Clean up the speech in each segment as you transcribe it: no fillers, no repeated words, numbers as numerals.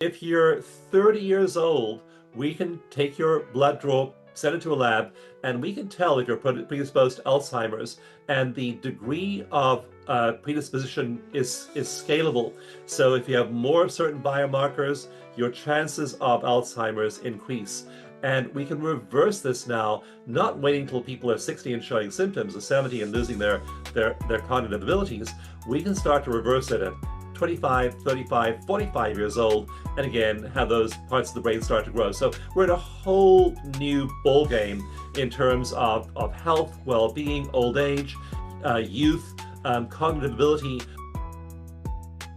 If you're 30 years old, we can take your blood draw, send it to a lab, and we can tell if you're predisposed to Alzheimer's. And the degree of predisposition is scalable. So if you have more of certain biomarkers, your chances of Alzheimer's increase. And we can reverse this now, not waiting until people are 60 and showing symptoms, or 70 and losing their cognitive abilities. We can start to reverse it at 25, 35, 45 years old, and again, have those parts of the brain start to grow. So we're in a whole new ball game in terms of health, well-being, old age, youth, cognitive ability.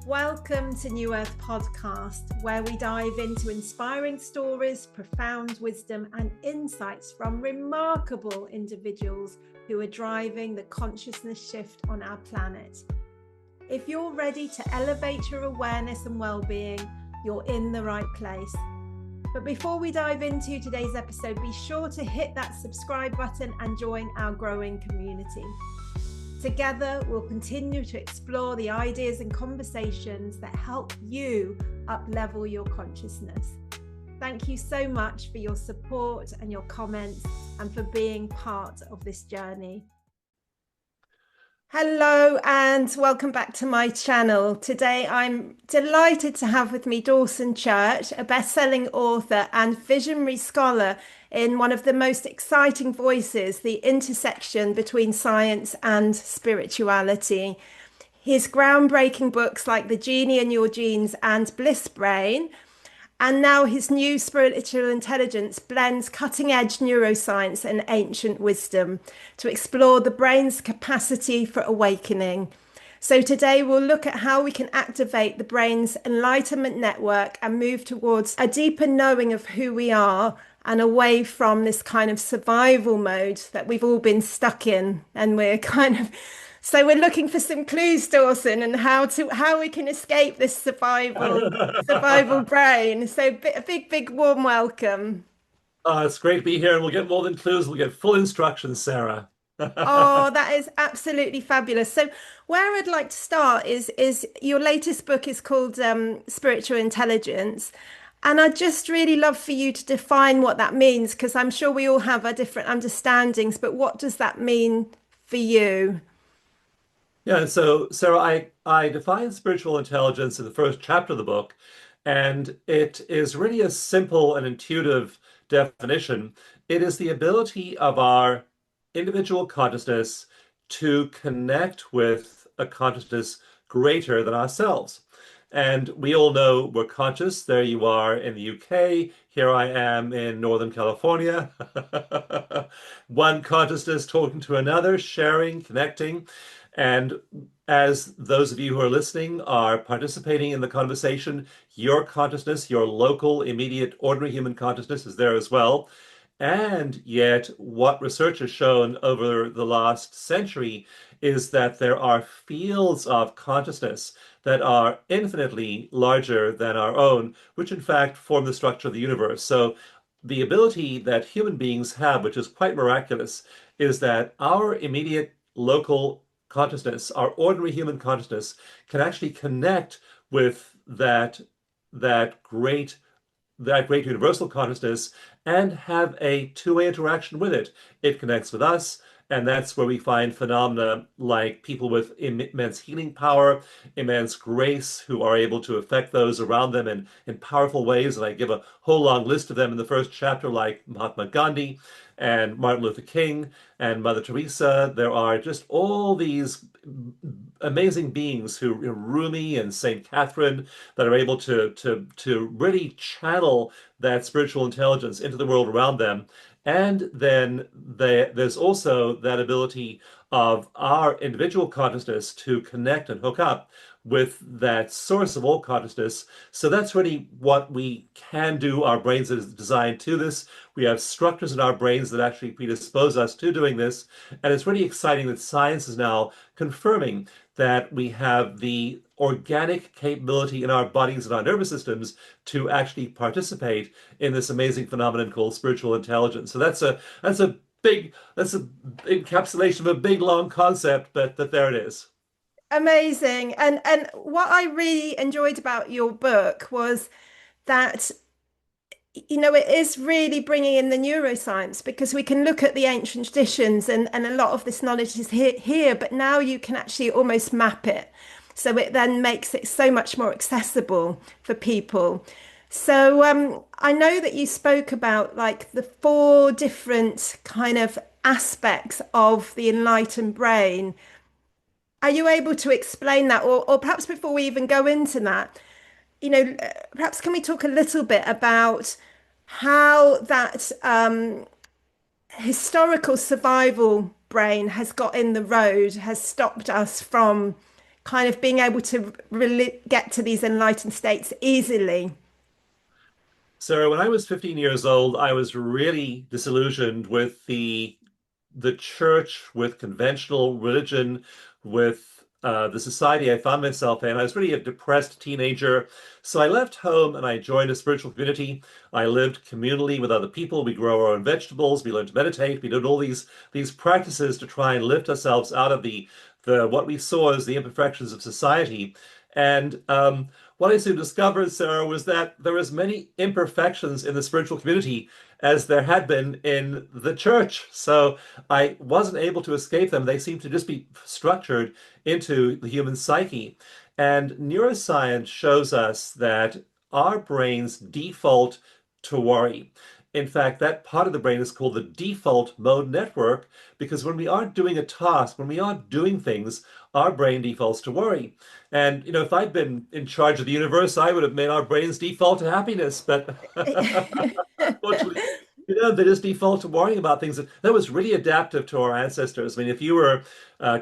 Welcome to New Earth Podcast, where we dive into inspiring stories, profound wisdom, and insights from remarkable individuals who are driving the consciousness shift on our planet. If you're ready to elevate your awareness and well-being, you're in the right place. But before we dive into today's episode, be sure to hit that subscribe button and join our growing community. Together, we'll continue to explore the ideas and conversations that help you up-level your consciousness. Thank you so much for your support and your comments and for being part of this journey. Hello and welcome back to my channel. Today I'm delighted to have with me Dawson Church, a best-selling author and visionary scholar in one of the most exciting voices, the intersection between science and spirituality. His groundbreaking books like The Genie in Your Genes and Bliss Brain, and now his new Spiritual Intelligence blends cutting-edge neuroscience and ancient wisdom to explore the brain's capacity for awakening. So today we'll look at how we can activate the brain's Enlightenment Network and move towards a deeper knowing of who we are and away from this kind of survival mode that we've all been stuck in. And so we're looking for some clues, Dawson, and how we can escape this survival brain. So a big warm welcome. It's great to be here, and we'll get more than clues. We'll get full instructions, Sarah. Oh, that is absolutely fabulous. So where I'd like to start is your latest book is called Spiritual Intelligence. And I'd just really love for you to define what that means, because I'm sure we all have our different understandings, but what does that mean for you? Yeah, so Sarah, I define spiritual intelligence in the first chapter of the book, and it is really a simple and intuitive definition. It is the ability of our individual consciousness to connect with a consciousness greater than ourselves. And we all know we're conscious. There you are in the UK. Here I am in Northern California. One consciousness talking to another, sharing, connecting. And as those of you who are listening are participating in the conversation, your consciousness, your local, immediate, ordinary human consciousness is there as well. And yet, what research has shown over the last century is that there are fields of consciousness that are infinitely larger than our own, which in fact form the structure of the universe. So the ability that human beings have, which is quite miraculous, is that our immediate local consciousness, our ordinary human consciousness, can actually connect with that great universal consciousness and have a two-way interaction with it. It connects with us, and that's where we find phenomena like people with immense healing power, immense grace, who are able to affect those around them in powerful ways. And I give a whole long list of them in the first chapter, like Mahatma Gandhi and Martin Luther King and Mother Teresa. There are just all these amazing beings who, Rumi and Saint Catherine, that are able to really channel that spiritual intelligence into the world around them. And then there's also that ability of our individual consciousness to connect and hook up with that source of all consciousness. So that's really what we can do. Our brains are designed to this. We have structures in our brains that actually predispose us to doing this. And it's really exciting that science is now confirming that we have the organic capability in our bodies and our nervous systems to actually participate in this amazing phenomenon called spiritual intelligence. So that's a big encapsulation of a big long concept, but there it is. Amazing. And what I really enjoyed about your book was that it is really bringing in the neuroscience, because we can look at the ancient traditions, and a lot of this knowledge is here, but now you can actually almost map it. So it then makes it so much more accessible for people. So I know that you spoke about like the four different kind of aspects of the enlightened brain. Are you able to explain that? Or perhaps before we even go into that, perhaps can we talk a little bit about how that historical survival brain has got in the road, has stopped us from kind of being able to really get to these enlightened states easily? So when I was 15 years old, I was really disillusioned with the church, with conventional religion, with the society I found myself in. I was really a depressed teenager. So I left home and I joined a spiritual community. I lived communally with other people. We grow our own vegetables. We learned to meditate. We did all these practices to try and lift ourselves out of the what we saw as the imperfections of society. And what I soon discovered, Sarah, was that there was many imperfections in the spiritual community as there had been in the church. So I wasn't able to escape them. They seem to just be structured into the human psyche. And neuroscience shows us that our brains default to worry. In fact, that part of the brain is called the default mode network because when we aren't doing a task, when we aren't doing things, our brain defaults to worry. And, if I'd been in charge of the universe, I would have made our brains default to happiness. But unfortunately, they just default to worrying about things. That was really adaptive to our ancestors. I mean, if you were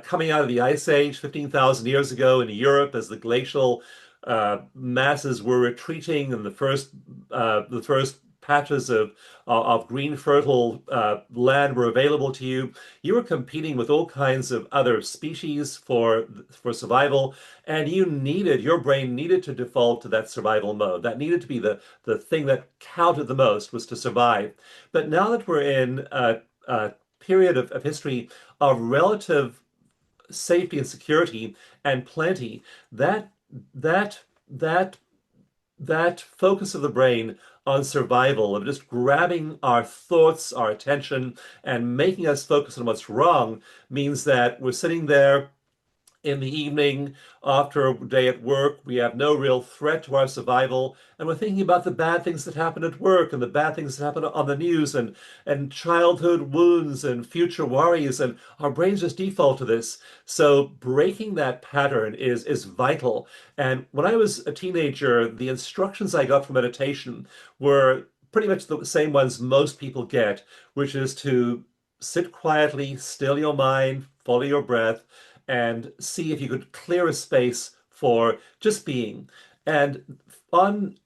coming out of the Ice Age 15,000 years ago in Europe as the glacial masses were retreating and the first patches of green fertile land were available to you, you were competing with all kinds of other species for survival, and your brain needed to default to that survival mode. That needed to be the thing that counted the most, was to survive. But now that we're in a period of history of relative safety and security and plenty, that that that that focus of the brain on survival, of just grabbing our thoughts, our attention, and making us focus on what's wrong, means that we're sitting there in the evening after a day at work. We have no real threat to our survival, and we're thinking about the bad things that happen at work and the bad things that happen on the news and childhood wounds and future worries, and our brains just default to this. So breaking that pattern is vital. And when I was a teenager, the instructions I got for meditation were pretty much the same ones most people get, which is to sit quietly, still your mind, follow your breath, and see if you could clear a space for just being. And on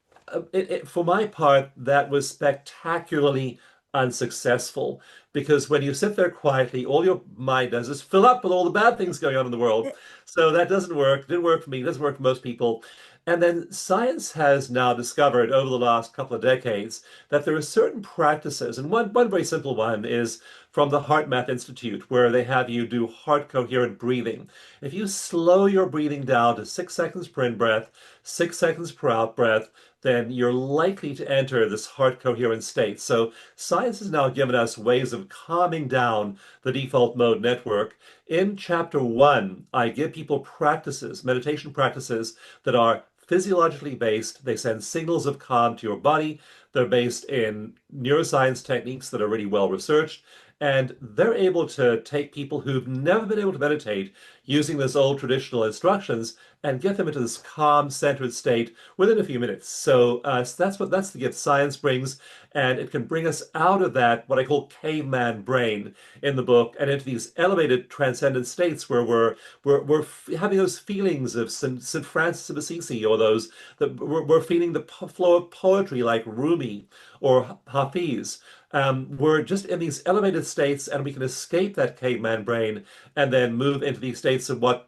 for my part, that was spectacularly unsuccessful because when you sit there quietly, all your mind does is fill up with all the bad things going on in the world. So that doesn't work. Didn't work for me. Doesn't work for most people. And then science has now discovered over the last couple of decades that there are certain practices, and one very simple one is from the Heart Math Institute, where they have you do heart coherent breathing. If you slow your breathing down to 6 seconds per in breath, 6 seconds per out breath, then you're likely to enter this heart coherent state. So science has now given us ways of calming down the default mode network. In chapter 1, I give people practices, meditation practices that are physiologically based. They send signals of calm to your body. They're based in neuroscience techniques that are really well researched. And they're able to take people who've never been able to meditate using this old traditional instructions and get them into this calm, centered state within a few minutes. So that's the gift science brings, and it can bring us out of that what I call caveman brain in the book and into these elevated transcendent states where we're having those feelings of St. Francis of Assisi, or those that we're feeling the flow of poetry like Rumi or Hafiz. We're just in these elevated states, and we can escape that caveman brain and then move into these states of what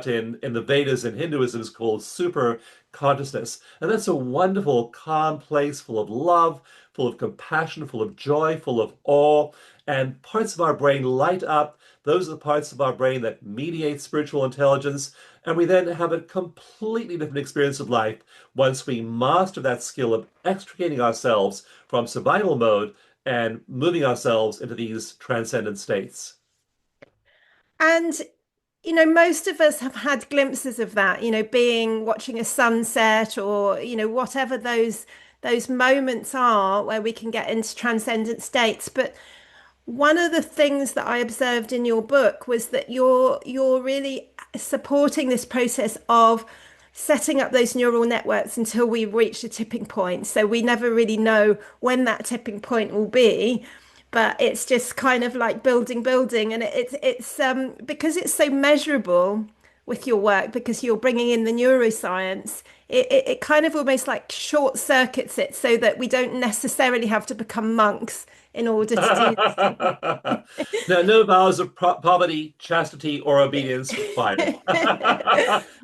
in the Vedas and Hinduism is called super consciousness. And that's a wonderful, calm place full of love, full of compassion, full of joy, full of awe. And parts of our brain light up Those are the parts of our brain that mediate spiritual intelligence. And we then have a completely different experience of life once we master that skill of extricating ourselves from survival mode and moving ourselves into these transcendent states. And most of us have had glimpses of that, being watching a sunset or, whatever those moments are where we can get into transcendent states. But one of the things that I observed in your book was that you're really supporting this process of setting up those neural networks until we reach a tipping point. So we never really know when that tipping point will be, but it's just kind of like building, and it's because it's so measurable with your work because you're bringing in the neuroscience. It kind of almost like short circuits it so that we don't necessarily have to become monks in order to do No, no vows of poverty, chastity, or obedience required.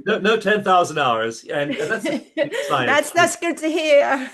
No, no 10,000 hours. And that's the beauty of science. That's good to hear.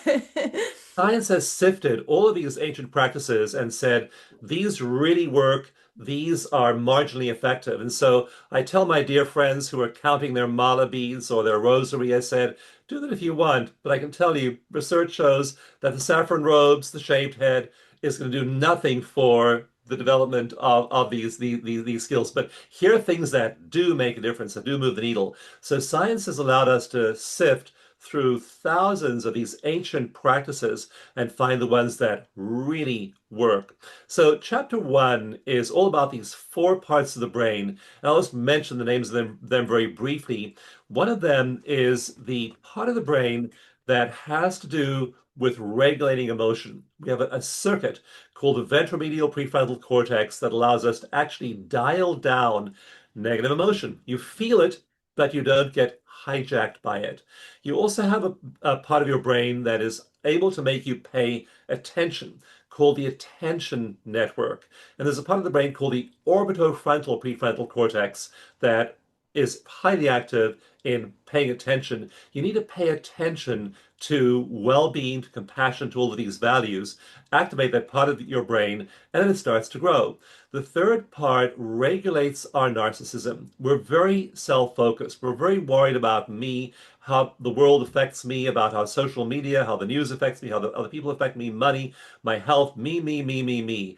Science has sifted all of these ancient practices and said, these really work. These are marginally effective. And so I tell my dear friends who are counting their mala beads or their rosary, I said, do that if you want. But I can tell you, research shows that the saffron robes, the shaved head, is going to do nothing for the development of these skills. But here are things that do make a difference, that do move the needle. So science has allowed us to sift through thousands of these ancient practices and find the ones that really work. So chapter one is all about these four parts of the brain. And I'll just mention the names of them very briefly. One of them is the part of the brain that has to do with regulating emotion. We have a circuit called the ventromedial prefrontal cortex that allows us to actually dial down negative emotion. You feel it, but you don't get hijacked by it. You also have a part of your brain that is able to make you pay attention, called the attention network. And there's a part of the brain called the orbitofrontal prefrontal cortex that is highly active in paying attention. You need to pay attention to well-being, to compassion, to all of these values, activate that part of your brain, and then it starts to grow. The third part regulates our narcissism. We're very self-focused. We're very worried about me, how the world affects me, about how social media, how the news affects me, how the other people affect me, money, my health, me.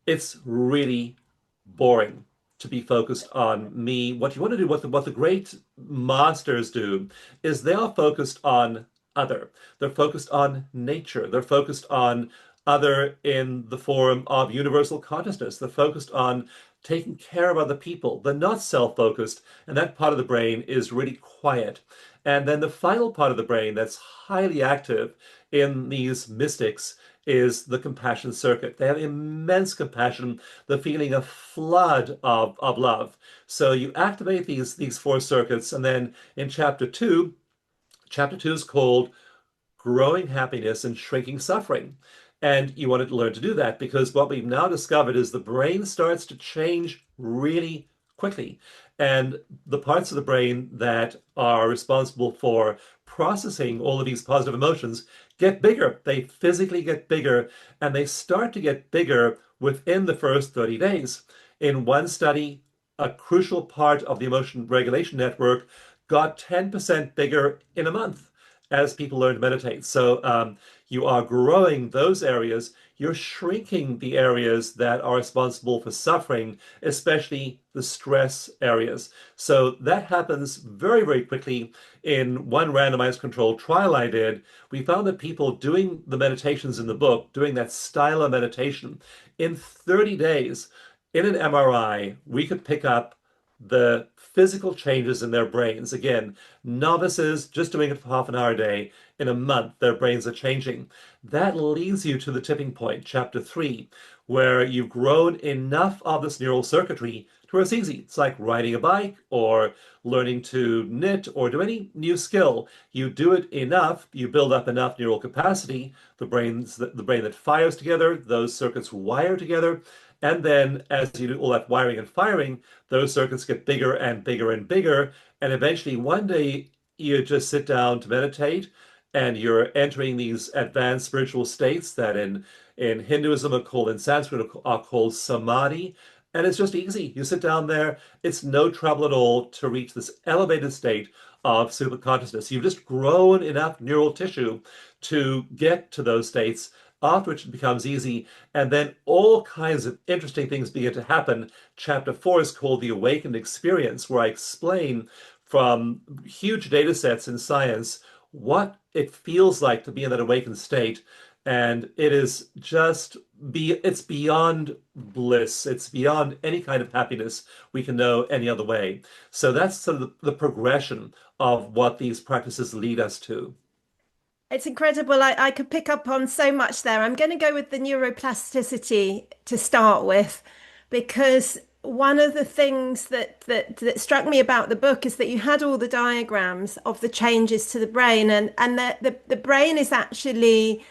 It's really boring to be focused on me. What you want to do, what the great masters do, is they are focused on other. They're focused on nature. They're focused on other in the form of universal consciousness. They're focused on taking care of other people. They're not self-focused, and that part of the brain is really quiet. And then the final part of the brain that's highly active in these mystics is the compassion circuit. They have immense compassion, the feeling of flood of love. So you activate these four circuits, and then in chapter two is called Growing Happiness and Shrinking Suffering. And you wanted to learn to do that because what we've now discovered is the brain starts to change really quickly. And the parts of the brain that are responsible for processing all of these positive emotions get bigger. They physically get bigger, and they start to get bigger within the first 30 days. In one study, a crucial part of the emotion regulation network got 10% bigger in a month as people learn to meditate. So you are growing those areas. You're shrinking the areas that are responsible for suffering, especially the stress areas. So that happens very quickly. In one randomized controlled trial I did, we found that people doing the meditations in the book, doing that style of meditation, in 30 days, in an MRI, we could pick up the physical changes in their brains. Again, novices just doing it for half an hour a day, in a month, their brains are changing. That leads you to the tipping point, chapter three, where you've grown enough of this neural circuitry to where it's easy. It's like riding a bike or learning to knit or do any new skill. You do it enough, you build up enough neural capacity, the brain that fires together, those circuits wire together. And then as you do all that wiring and firing, those circuits get bigger and bigger and bigger. And eventually one day you just sit down to meditate and you're entering these advanced spiritual states that in Hinduism are called, in Sanskrit are called samadhi. And it's just easy. You sit down there, it's no trouble at all to reach this elevated state of superconsciousness. You've just grown enough neural tissue to get to those states, after which it becomes easy. And then all kinds of interesting things begin to happen. Chapter 4 is called The Awakened Experience, where I explain from huge data sets in science what it feels like to be in that awakened state. And it is just it's beyond bliss. It's beyond any kind of happiness we can know any other way. So that's sort of the progression of what these practices lead us to. It's incredible. I could pick up on so much there. I'm going to go with the neuroplasticity to start with, because one of the things that struck me about the book is that you had all the diagrams of the changes to the brain, and the brain is actually,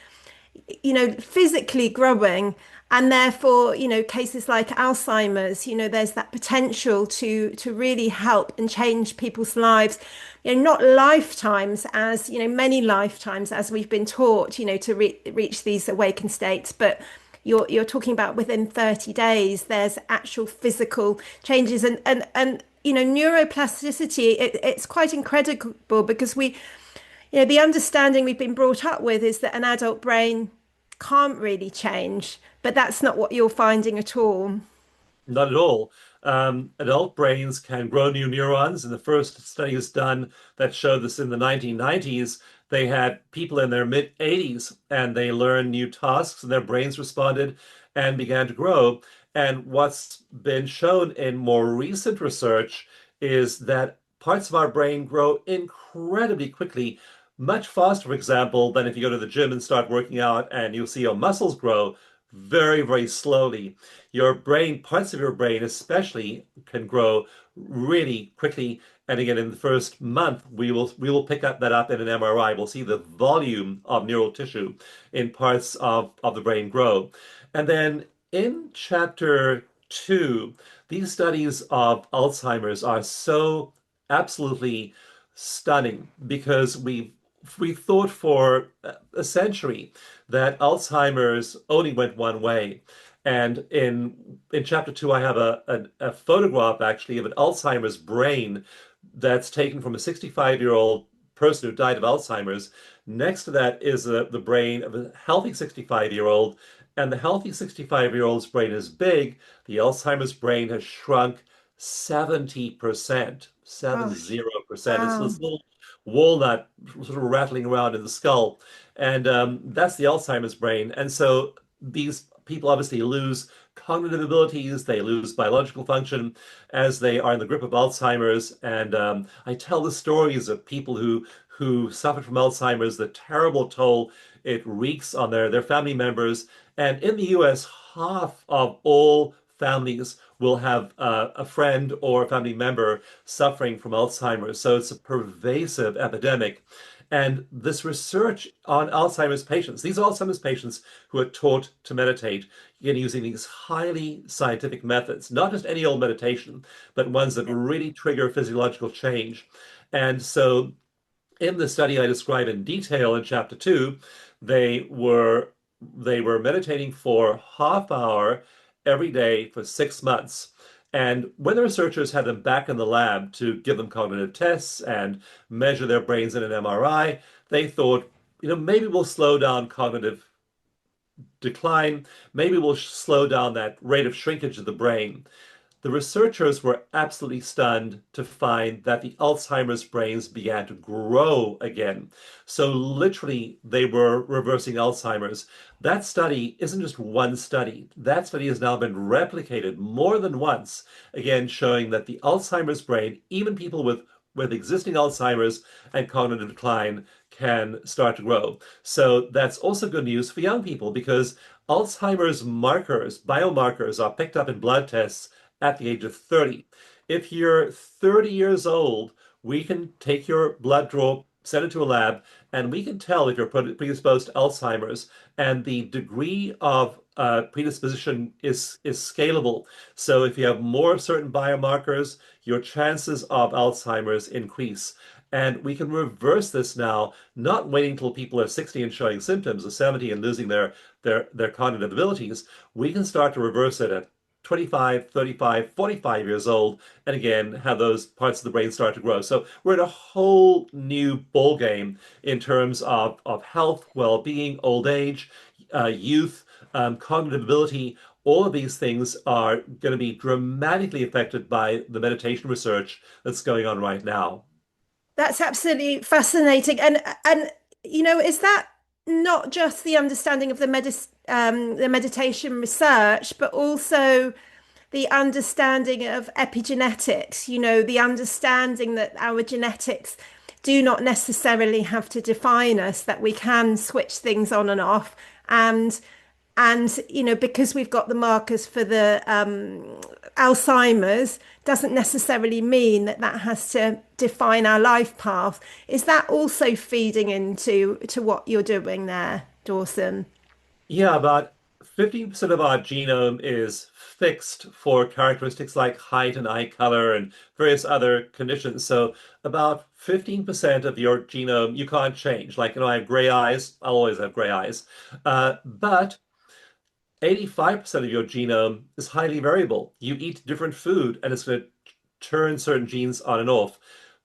physically growing. And therefore, cases like Alzheimer's, there's that potential to really help and change people's lives. Not lifetimes as, many lifetimes as we've been taught, to reach these awakened states, but you're talking about within 30 days, there's actual physical changes and neuroplasticity. It's quite incredible because the understanding we've been brought up with is that an adult brain can't really change, but that's not what you're finding at all. Not at all. Adult brains can grow new neurons, and the first studies done that showed this in the 1990s, they had people in their mid 80s and they learned new tasks and their brains responded and began to grow. And what's been shown in more recent research is that parts of our brain grow incredibly quickly, much faster, for example, than if you go to the gym and start working out and you'll see your muscles grow very, very slowly. Your brain, parts of your brain especially, can grow really quickly. And again, in the first month, we will pick up that up in an MRI. We'll see the volume of neural tissue in parts of the brain grow. And then in chapter 2, these studies of Alzheimer's are so absolutely stunning because we thought for a century that Alzheimer's only went one way. And in chapter 2, I have a photograph actually of an Alzheimer's brain that's taken from a 65-year-old person who died of Alzheimer's. Next to that is the brain of a healthy 65-year-old, and the healthy 65-year-old's brain is big. The Alzheimer's brain has shrunk 70%, Gosh, 70%. It's wow. this little walnut sort of rattling around in the skull. And that's the Alzheimer's brain. And so these people obviously lose cognitive abilities, they lose biological function as they are in the grip of Alzheimer's. And I tell the stories of people who suffered from Alzheimer's, the terrible toll it wreaks on their family members. And in the US, half of all families will have a friend or a family member suffering from Alzheimer's. So it's a pervasive epidemic. And this research on Alzheimer's patients, these are Alzheimer's patients who are taught to meditate, again, using these highly scientific methods, not just any old meditation, but ones that really trigger physiological change. And so in the study I describe in detail in chapter 2, they were they were meditating for half hour every day for 6 months. And when the researchers had them back in the lab to give them cognitive tests and measure their brains in an MRI, they thought, maybe we'll slow down cognitive decline. Maybe we'll slow down that rate of shrinkage of the brain. The researchers were absolutely stunned to find that the Alzheimer's brains began to grow again. So literally, they were reversing Alzheimer's. That study isn't just one study. That study has now been replicated more than once, again, showing that the Alzheimer's brain, even people with existing Alzheimer's and cognitive decline, can start to grow. So that's also good news for young people because Alzheimer's markers, biomarkers, are picked up in blood tests at the age of 30. If you're 30 years old, we can take your blood draw, send it to a lab, and we can tell if you're predisposed to Alzheimer's. And the degree of predisposition is scalable. So if you have more of certain biomarkers, your chances of Alzheimer's increase. And we can reverse this now, not waiting until people are 60 and showing symptoms, or 70 and losing their cognitive abilities. We can start to reverse it at 25, 35, 45 years old, and again, how those parts of the brain start to grow. So we're in a whole new ball game in terms of health, well-being, old age, youth, cognitive ability. All of these things are going to be dramatically affected by the meditation research that's going on right now. That's absolutely fascinating. And is that not just the understanding of the meditation research, but also the understanding of epigenetics, the understanding that our genetics do not necessarily have to define us, that we can switch things on and off. And because we've got the markers for the Alzheimer's, doesn't necessarily mean that that has to define our life path. Is that also feeding into what you're doing there, Dawson? Yeah, about 15% of our genome is fixed for characteristics like height and eye color and various other conditions. So about 15% of your genome you can't change. Like, I have gray eyes, I'll always have gray eyes. But 85% of your genome is highly variable. You eat different food and it's going to turn certain genes on and off.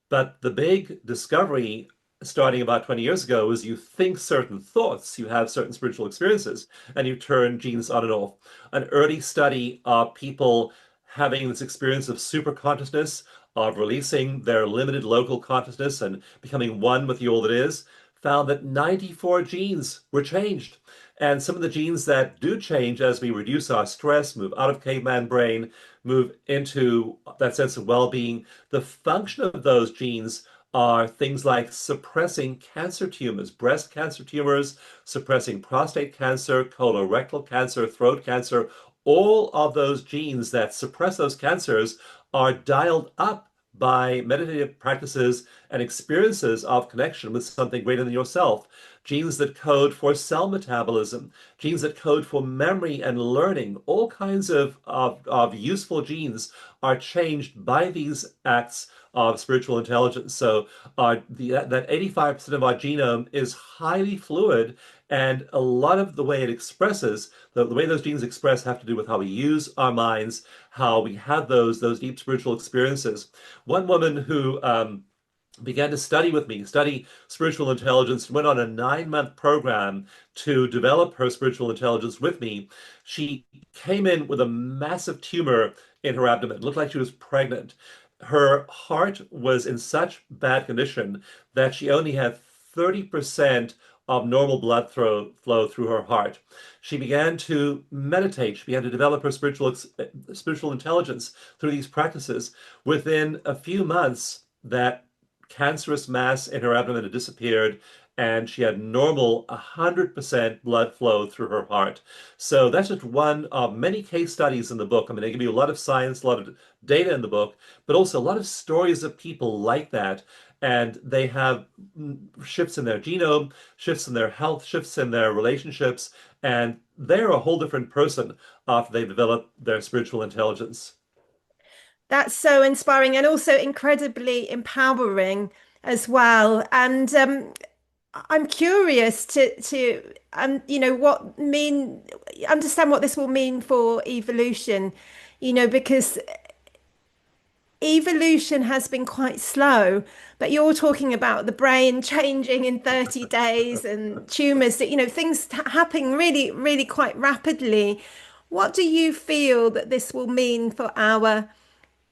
But the big discovery starting about 20 years ago was you think certain thoughts, you have certain spiritual experiences, and you turn genes on and off. An early study of people having this experience of super consciousness, of releasing their limited local consciousness and becoming one with the all that is, found that 94 genes were changed. And some of the genes that do change as we reduce our stress, move out of caveman brain, move into that sense of well-being, the function of those genes are things like suppressing cancer tumors, breast cancer tumors, suppressing prostate cancer, colorectal cancer, throat cancer. All of those genes that suppress those cancers are dialed up by meditative practices and experiences of connection with something greater than yourself. Genes that code for cell metabolism, genes that code for memory and learning, all kinds of useful genes are changed by these acts of spiritual intelligence. So that 85% of our genome is highly fluid, and a lot of the way it expresses, the way those genes express have to do with how we use our minds, how we have those deep spiritual experiences. One woman who began to study with me, study spiritual intelligence, went on a 9-month program to develop her spiritual intelligence with me. She came in with a massive tumor in her abdomen. It looked like she was pregnant. Her heart was in such bad condition that she only had 30% of normal blood flow through her heart. She began to meditate. She began to develop her spiritual intelligence through these practices. Within a few months, that cancerous mass in her abdomen had disappeared, and she had normal 100% blood flow through her heart. So that's just one of many case studies in the book. I mean, they give you a lot of science, a lot of data in the book, but also a lot of stories of people like that. And they have shifts in their genome, shifts in their health, shifts in their relationships, and they're a whole different person after they've developed their spiritual intelligence. That's so inspiring and also incredibly empowering as well. And I'm curious to what mean understand what this will mean for evolution, because evolution has been quite slow, but you're talking about the brain changing in 30 days and tumors that, things happening really, really quite rapidly. What do you feel that this will mean for our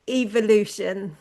evolution?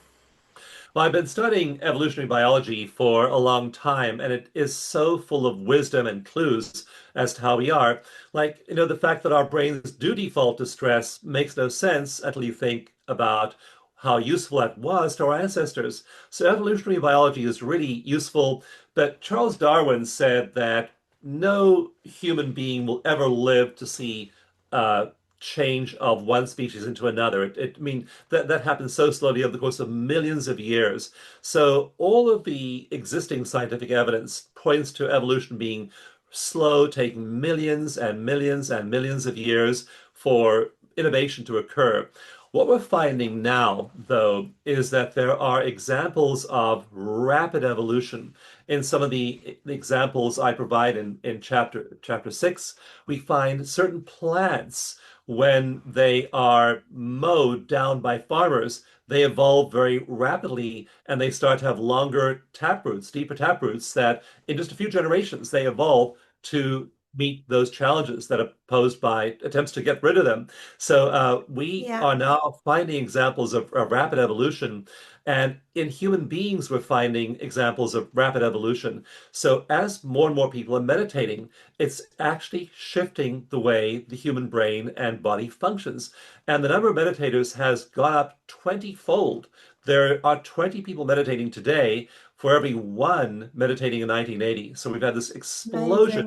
Well, I've been studying evolutionary biology for a long time, and it is so full of wisdom and clues as to how we are. Like, the fact that our brains do default to stress makes no sense until you think about how useful that was to our ancestors. So evolutionary biology is really useful, but Charles Darwin said that no human being will ever live to see uh, change of one species into another. I mean, that happens so slowly over the course of millions of years. So all of the existing scientific evidence points to evolution being slow, taking millions and millions and millions of years for innovation to occur. What we're finding now, though, is that there are examples of rapid evolution. In some of the examples I provide in chapter 6, we find certain plants, when they are mowed down by farmers, they evolve very rapidly and they start to have longer taproots, deeper taproots that in just a few generations they evolve to meet those challenges that are posed by attempts to get rid of them. So we Yeah, are now finding examples of rapid evolution. And in human beings, we're finding examples of rapid evolution. So as more and more people are meditating, it's actually shifting the way the human brain and body functions. And the number of meditators has gone up 20-fold. There are 20 people meditating today for every one meditating in 1980. So we've had this explosion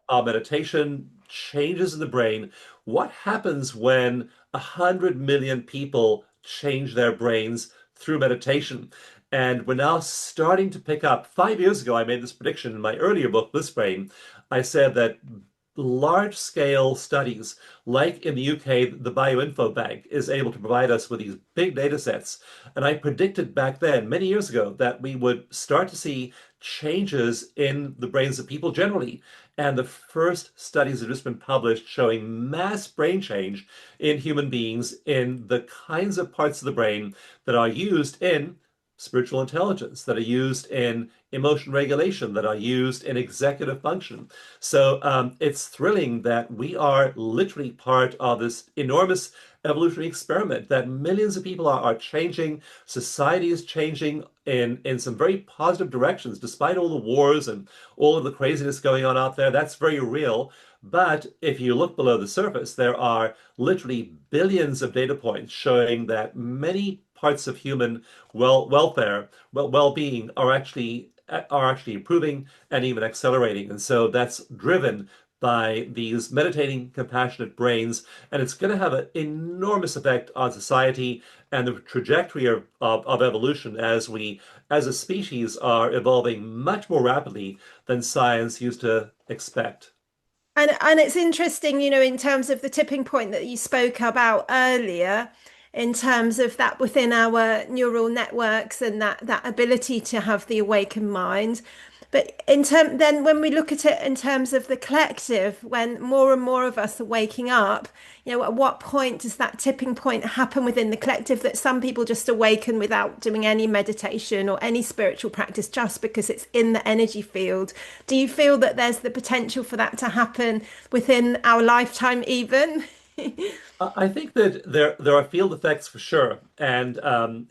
amazing. meditation, changes in the brain. What happens when 100 million people change their brains through meditation? And we're now starting to pick up. 5 years ago, I made this prediction in my earlier book, Bliss Brain. I said that large scale studies, like in the UK, the Bioinfo Bank is able to provide us with these big data sets. And I predicted back then, many years ago, that we would start to see changes in the brains of people generally. And the first studies have just been published showing mass brain change in human beings in the kinds of parts of the brain that are used in spiritual intelligence, that are used in emotion regulation, that are used in executive function. So it's thrilling that we are literally part of this enormous evolutionary experiment, that millions of people are changing, society is changing in some very positive directions, despite all the wars and all of the craziness going on out there. That's very real. But if you look below the surface, there are literally billions of data points showing that many parts of human welfare, well-being are actually improving and even accelerating. And so that's driven by these meditating, compassionate brains, and it's going to have an enormous effect on society and the trajectory of evolution as we, as a species, are evolving much more rapidly than science used to expect. And it's interesting, in terms of the tipping point that you spoke about earlier, in terms of that within our neural networks and that ability to have the awakened mind. But then when we look at it in terms of the collective, when more and more of us are waking up, at what point does that tipping point happen within the collective that some people just awaken without doing any meditation or any spiritual practice just because it's in the energy field? Do you feel that there's the potential for that to happen within our lifetime even? I think that there are field effects for sure, and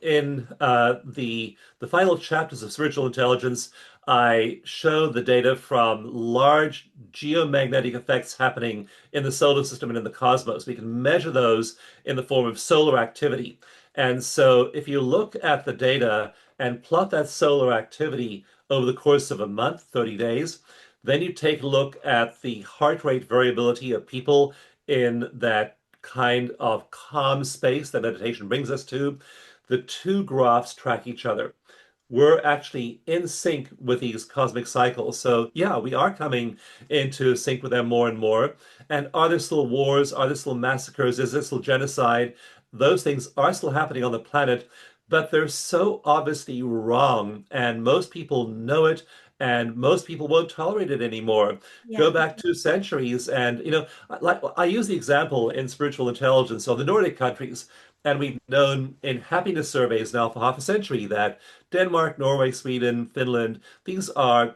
in the final chapters of Spiritual Intelligence, I show the data from large geomagnetic effects happening in the solar system and in the cosmos. We can measure those in the form of solar activity, and so if you look at the data and plot that solar activity over the course of a month, 30 days, then you take a look at the heart rate variability of people in that kind of calm space that meditation brings us to. The two graphs track each other. We're actually in sync with these cosmic cycles. So, yeah, we are coming into sync with them more and more. And are there still wars? Are there still massacres? Is there still genocide? Those things are still happening on the planet, but they're so obviously wrong. And most people know it, and most people won't tolerate it anymore. Go Yeah. back 2 centuries, and like I use the example in spiritual intelligence of the Nordic countries, and we've known in happiness surveys now for half a century that Denmark, Norway, Sweden, Finland, these are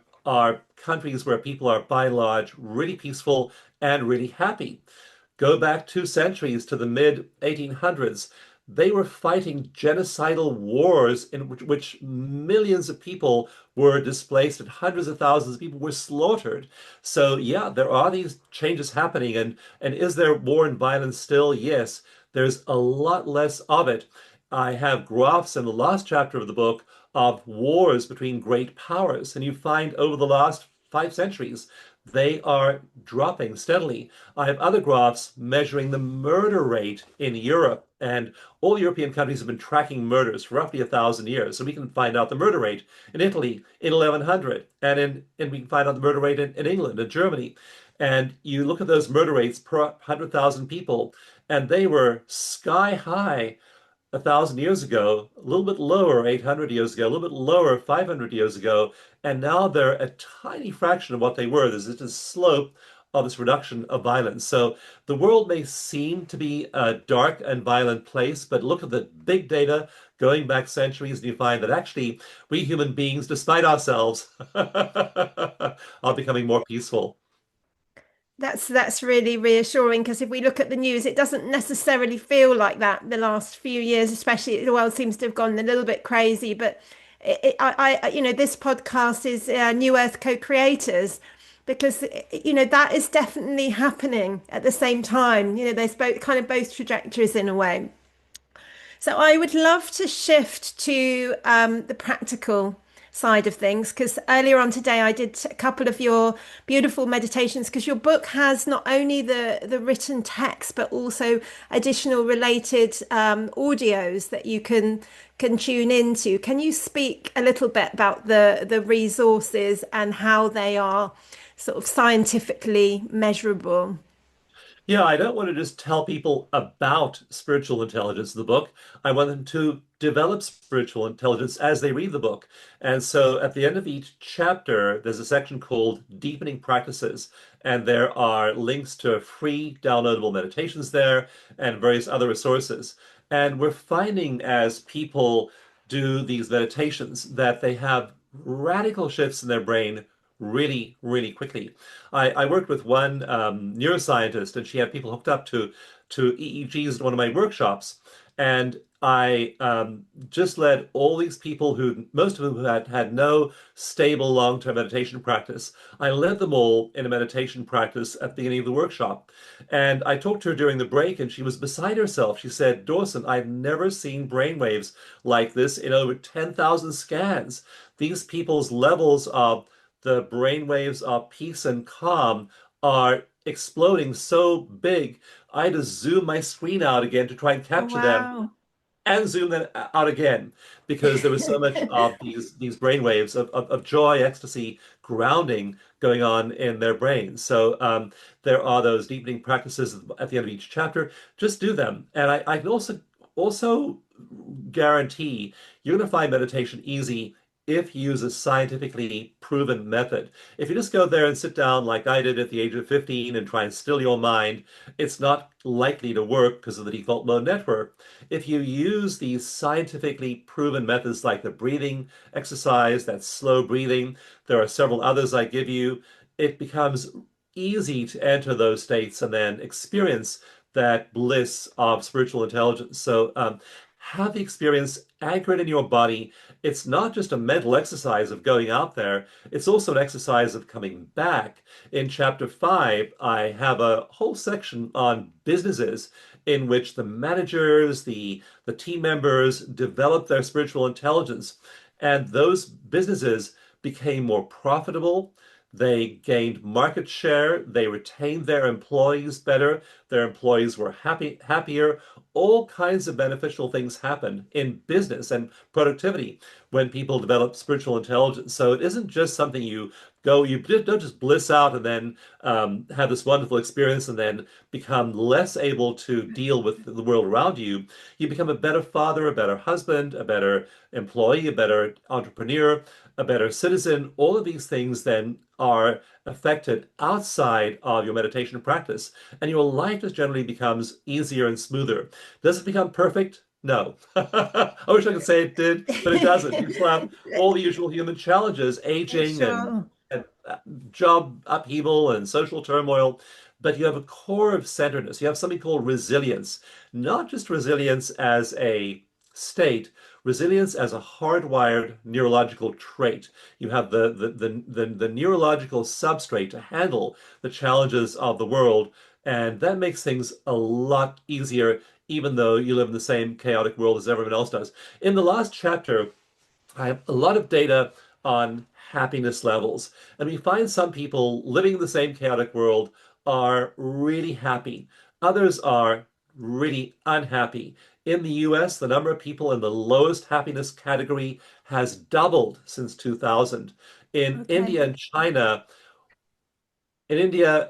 countries where people are by and large really peaceful and really happy. Go back 2 centuries to the mid 1800s. They were fighting genocidal wars in which millions of people were displaced and hundreds of thousands of people were slaughtered. So yeah, there are these changes happening, and is there war and violence still? Yes, there's a lot less of it. I have graphs in the last chapter of the book of wars between great powers, and you find over the last 5 centuries they are dropping steadily. I have other graphs measuring the murder rate in Europe, and all European countries have been tracking murders for roughly 1,000 years. So we can find out the murder rate in Italy in 1100, and we can find out the murder rate in England and Germany. And you look at those murder rates per 100,000 people, and they were sky high 1,000 years ago, a little bit lower 800 years ago, a little bit lower 500 years ago, and now they're a tiny fraction of what they were. There's just a slope of this reduction of violence. So the world may seem to be a dark and violent place, but look at the big data going back centuries, and you find that actually we human beings, despite ourselves, are becoming more peaceful. That's really reassuring because if we look at the news, it doesn't necessarily feel like that the last few years, especially the world seems to have gone a little bit crazy. But this podcast is New Earth co-creators because that is definitely happening at the same time. There's both kind of both trajectories in a way. So I would love to shift to the practical side of things because earlier on today I did a couple of your beautiful meditations because your book has not only the written text but also additional related audios that you can tune into. Can you speak a little bit about the resources and how they are sort of scientifically measurable? Yeah, I don't want to just tell people about spiritual intelligence in the book. I want them to develop spiritual intelligence as they read the book. And so at the end of each chapter, there's a section called Deepening Practices. And there are links to free downloadable meditations there and various other resources. And we're finding as people do these meditations that they have radical shifts in their brain really, really quickly. I worked with one neuroscientist, and she had people hooked up to EEGs at one of my workshops, and I just led all these people who, most of whom had no stable long-term meditation practice. I led them all in a meditation practice at the beginning of the workshop, and I talked to her during the break, and she was beside herself. She said, "Dawson, I've never seen brainwaves like this in over 10,000 scans. These people's levels of the brainwaves of peace and calm are exploding so big. I had to zoom my screen out again to try and Oh, capture them wow. and zoom them out again because there was so much of these brainwaves of joy, ecstasy, grounding going on in their brains. So there are those deepening practices at the end of each chapter. Just do them. And I can also guarantee you're going to find meditation easy if you use a scientifically proven method. If you just go there and sit down like I did at the age of 15 and try and still your mind, it's not likely to work because of the default mode network. If you use these scientifically proven methods like the breathing exercise, that slow breathing, there are several others I give you, it becomes easy to enter those states and then experience that bliss of spiritual intelligence. So have the experience anchored in your body. It's not just a mental exercise of going out there, it's also an exercise of coming back. In chapter 5, I have a whole section on businesses in which the managers, the team members develop their spiritual intelligence. And those businesses became more profitable. They gained market share. They retained their employees better. Their employees were happier. All kinds of beneficial things happen in business and productivity when people develop spiritual intelligence. So it isn't just something you don't just bliss out and then have this wonderful experience and then become less able to deal with the world around you. You become a better father, a better husband, a better employee, a better entrepreneur, a better citizen. All of these things then are affected outside of your meditation practice, and your life just generally becomes easier and smoother. Does it become perfect? No. I wish I could say it did, but it doesn't. You still have all the usual human challenges, aging Sure. and job upheaval and social turmoil, but you have a core of centeredness. You have something called resilience, not just resilience as a state, resilience as a hardwired neurological trait. You have the neurological substrate to handle the challenges of the world, and that makes things a lot easier, even though you live in the same chaotic world as everyone else does. In the last chapter, I have a lot of data on happiness levels. And we find some people living in the same chaotic world are really happy. Others are really unhappy. In the US, the number of people in the lowest happiness category has doubled since 2000. In Okay. India and China, in India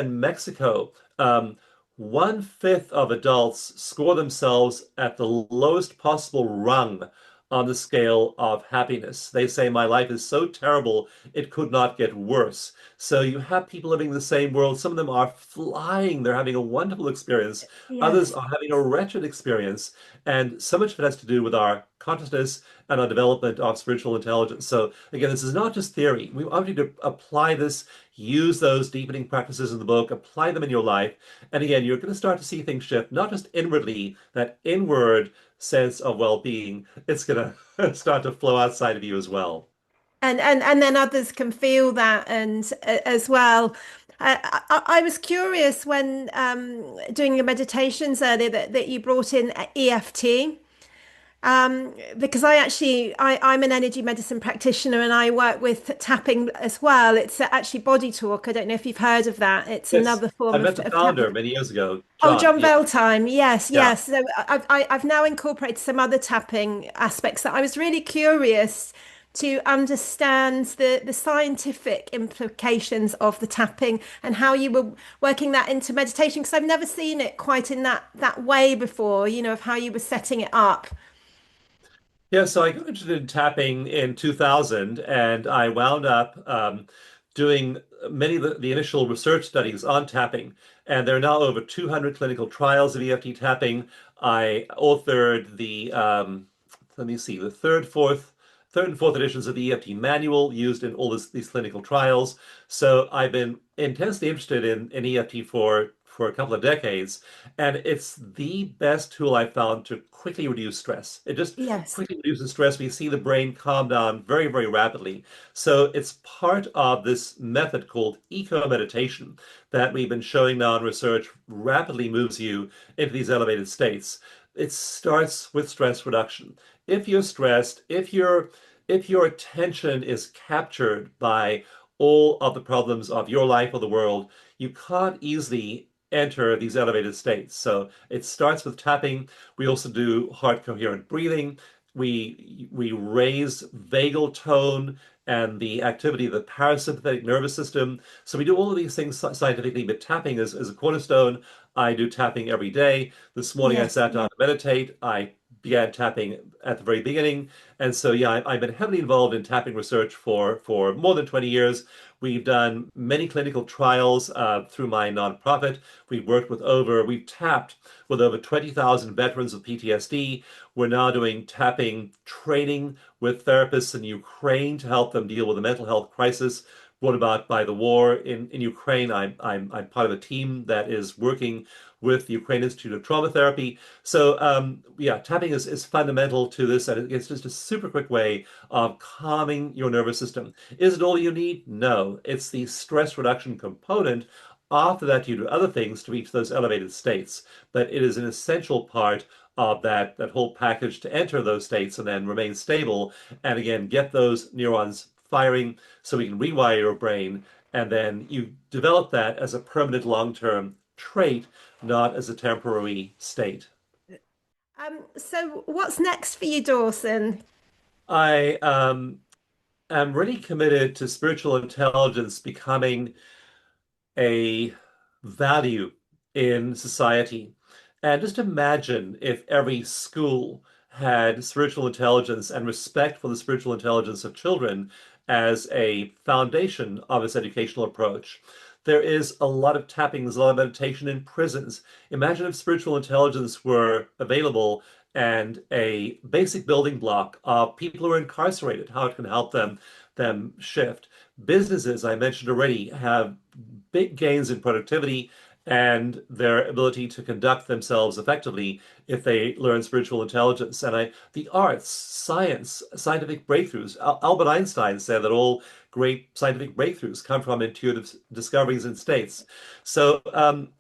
and Mexico, one-fifth of adults score themselves at the lowest possible rung on the scale of happiness. They say, my life is so terrible, it could not get worse. So you have people living in the same world. Some of them are flying. They're having a wonderful experience. Others Yes. are having a wretched experience. And so much of it has to do with our consciousness and our development of spiritual intelligence. So again, this is not just theory. We want you to apply this, use those deepening practices in the book, apply them in your life. And again, you're going to start to see things shift, not just inwardly, that inward sense of well-being, it's going to start to flow outside of you as well. And then others can feel that and as well. I was curious when doing your meditations earlier that you brought in EFT. Because I'm an energy medicine practitioner and I work with tapping as well. It's actually body talk. I don't know if you've heard of that. It's Yes, another I form met the of tapping. founder many years ago, Oh, John. John Yeah, Beltime. Yes, yeah. yes. So I've now incorporated some other tapping aspects that I was really curious to understand the scientific implications of the tapping and how you were working that into meditation because I've never seen it quite in that way before, of how you were setting it up. Yeah, so I got interested in tapping in 2000, and I wound up doing many of the initial research studies on tapping. And there are now over 200 clinical trials of EFT tapping. I authored let me see, the third and fourth editions of the EFT manual used in all these clinical trials. So I've been intensely interested in EFT for a couple of decades. And it's the best tool I've found to quickly reduce stress. It just Yes, quickly reduces stress. We see the brain calm down very, very rapidly. So it's part of this method called eco meditation that we've been showing now in research rapidly moves you into these elevated states. It starts with stress reduction. If you're stressed, if your attention is captured by all of the problems of your life or the world, you can't easily enter these elevated states. So it starts with tapping. We also do heart coherent breathing. We raise vagal tone and the activity of the parasympathetic nervous system. So we do all of these things scientifically, but tapping is a cornerstone. I do tapping every day. This morning I yes, sat down yeah. to meditate. I began tapping at the very beginning. And so, yeah, I've been heavily involved in tapping research for more than 20 years. We've done many clinical trials through my nonprofit. We've tapped with over 20,000 veterans of PTSD. We're now doing tapping training with therapists in Ukraine to help them deal with the mental health crisis brought about by the war in Ukraine. I'm part of a team that is working with the Ukraine Institute of Trauma Therapy. So yeah, tapping is fundamental to this, and it's just a super quick way of calming your nervous system. Is it all you need? No, it's the stress reduction component. After that, you do other things to reach those elevated states, but it is an essential part of that whole package to enter those states and then remain stable, and again get those neurons firing so we can rewire your brain, and then you develop that as a permanent long-term trait, not as a temporary state. So what's next for you, Dawson? I am really committed to spiritual intelligence becoming a value in society. And just imagine if every school had spiritual intelligence and respect for the spiritual intelligence of children as a foundation of its educational approach. There is a lot of tapping, there's a lot of meditation in prisons. Imagine if spiritual intelligence were available and a basic building block of people who are incarcerated, how it can help them shift. Businesses, I mentioned already, have big gains in productivity and their ability to conduct themselves effectively if they learn spiritual intelligence. And the arts, science, scientific breakthroughs. Albert Einstein said that all great scientific breakthroughs come from intuitive discoveries in states. So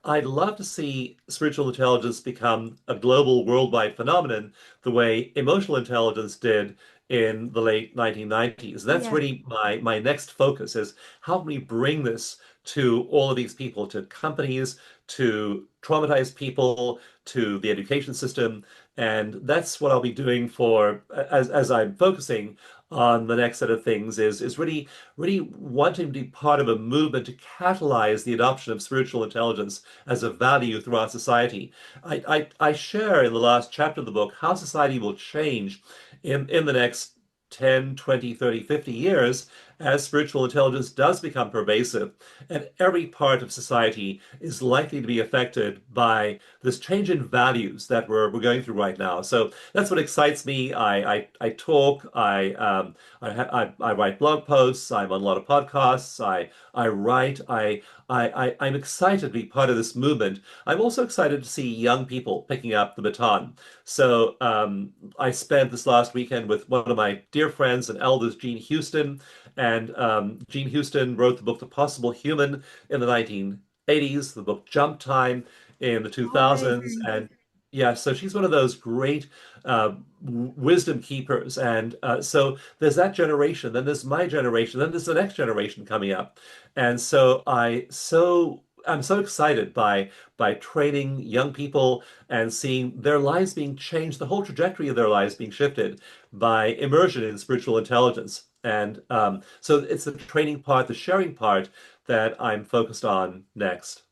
I'd love to see spiritual intelligence become a global, worldwide phenomenon the way emotional intelligence did in the late 1990s. That's Yeah. really my next focus is how can we bring this to all of these people, to companies, to traumatized people, to the education system. And that's what I'll be doing for as I'm focusing on the next set of things is really wanting to be part of a movement to catalyze the adoption of spiritual intelligence as a value throughout society. I share in the last chapter of the book how society will change in the next 10, 20, 30, 50 years as spiritual intelligence does become pervasive. And every part of society is likely to be affected by this change in values that we're going through right now. So that's what excites me. I talk, I write blog posts, I'm on a lot of podcasts, I write, I'm excited to be part of this movement. I'm also excited to see young people picking up the baton. So I spent this last weekend with one of my dear friends and elders, Gene Houston, and Gene Houston wrote the book The Possible Human in the 1980s, the book Jump Time in the Oh, 2000s, amazing. and yeah, so she's one of those great wisdom keepers. And so there's that generation, then there's my generation, then there's the next generation coming up. And so I'm so excited by training young people and seeing their lives being changed, the whole trajectory of their lives being shifted by immersion in spiritual intelligence. And so it's the training part, the sharing part that I'm focused on next.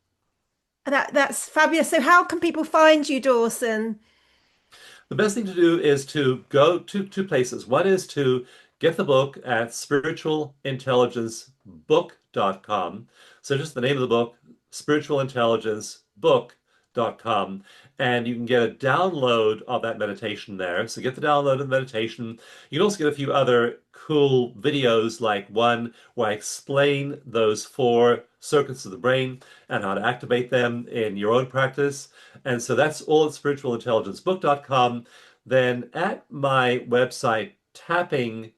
That's fabulous. So how can people find you, Dawson? The best thing to do is to go to two places. One is to get the book at spiritualintelligencebook.com. So just the name of the book, spiritualintelligencebook.com. And you can get a download of that meditation there. So get the download of the meditation. You can also get a few other cool videos, like one where I explain those four circuits of the brain and how to activate them in your own practice. And so that's all at spiritualintelligencebook.com. Then at my website, tapping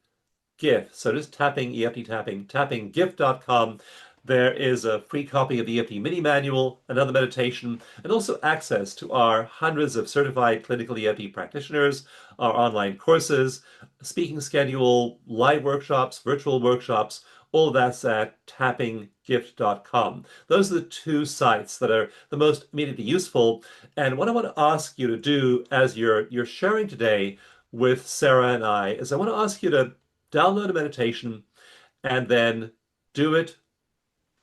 gift, so just tapping, EFT tapping, tappinggift.com, there is a free copy of the EFT mini manual, another meditation, and also access to our hundreds of certified clinical EFT practitioners, our online courses, speaking schedule, live workshops, virtual workshops. All of that's at tappinggift.com. Those are the two sites that are the most immediately useful. And what I want to ask you to do as you're sharing today with Sarah and I is I want to ask you to download a meditation and then do it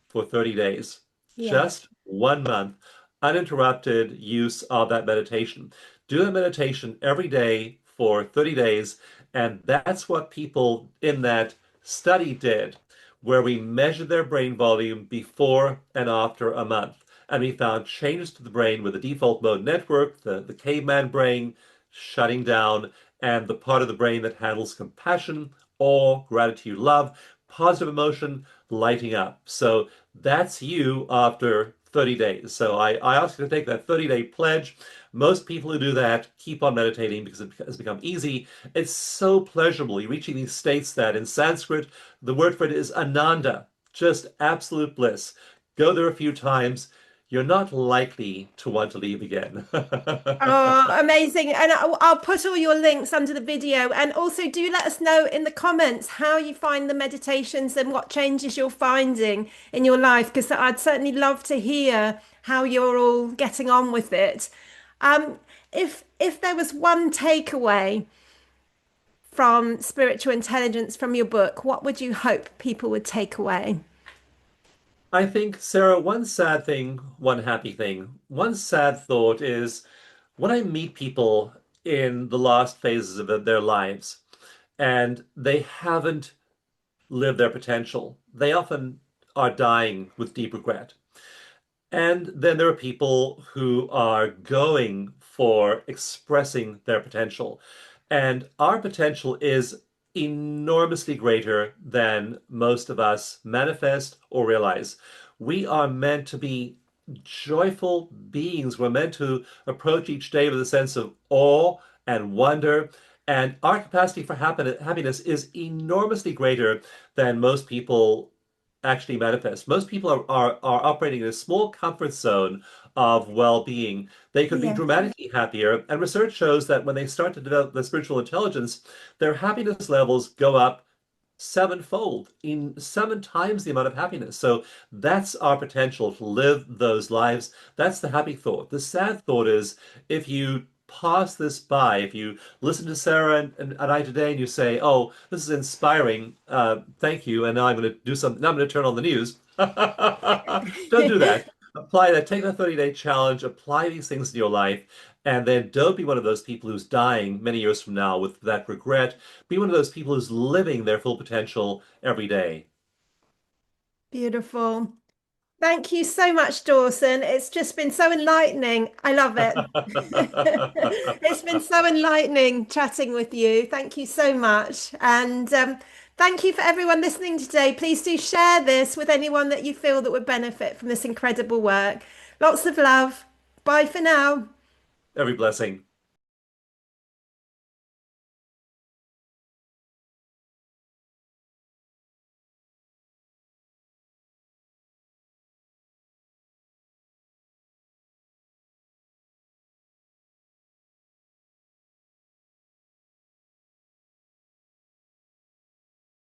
for 30 days. Yeah. Just 1 month, uninterrupted use of that meditation. Do that meditation every day for 30 days. And that's what people in that study did, where we measured their brain volume before and after a month. And we found changes to the brain with the default mode network, the caveman brain shutting down, and the part of the brain that handles compassion, awe, gratitude, love, positive emotion lighting up. So that's you after 30 days. So I ask you to take that 30-day pledge. Most people who do that keep on meditating because it has become easy. It's so pleasurable. You're reaching these states that in Sanskrit, the word for it is ananda, just absolute bliss. Go there a few times. You're not likely to want to leave again. Oh, amazing. And I'll put all your links under the video. And also, do let us know in the comments how you find the meditations and what changes you're finding in your life, because I'd certainly love to hear how you're all getting on with it. Um, if there was one takeaway from spiritual intelligence from your book, what would you hope people would take away? I think, Sarah, one sad thing, one happy thing. One sad thought is when I meet people in the last phases of their lives and they haven't lived their potential, they often are dying with deep regret. And then there are people who are going for expressing their potential. And our potential is enormously greater than most of us manifest or realize. We are meant to be joyful beings. We're meant to approach each day with a sense of awe and wonder. And our capacity for happiness is enormously greater than most people actually manifest. Most people are operating in a small comfort zone of well-being. They could be Yeah. dramatically happier, and research shows that when they start to develop the spiritual intelligence, their happiness levels go up sevenfold, in 7 times the amount of happiness. So that's our potential to live those lives. That's the happy thought. The sad thought is if you pass this by, if you listen to Sarah and I today and you say, oh, this is inspiring, thank you, and now I'm going to do something, now I'm going to turn on the news. Don't do that. Apply that, take the 30-day challenge, apply these things in your life, and then don't be one of those people who's dying many years from now with that regret. Be one of those people who's living their full potential every day. Beautiful. Thank you so much, Dawson. It's just been so enlightening. I love it. It's been so enlightening chatting with you. Thank you so much. And thank you for everyone listening today. Please do share this with anyone that you feel that would benefit from this incredible work. Lots of love. Bye for now. Every blessing.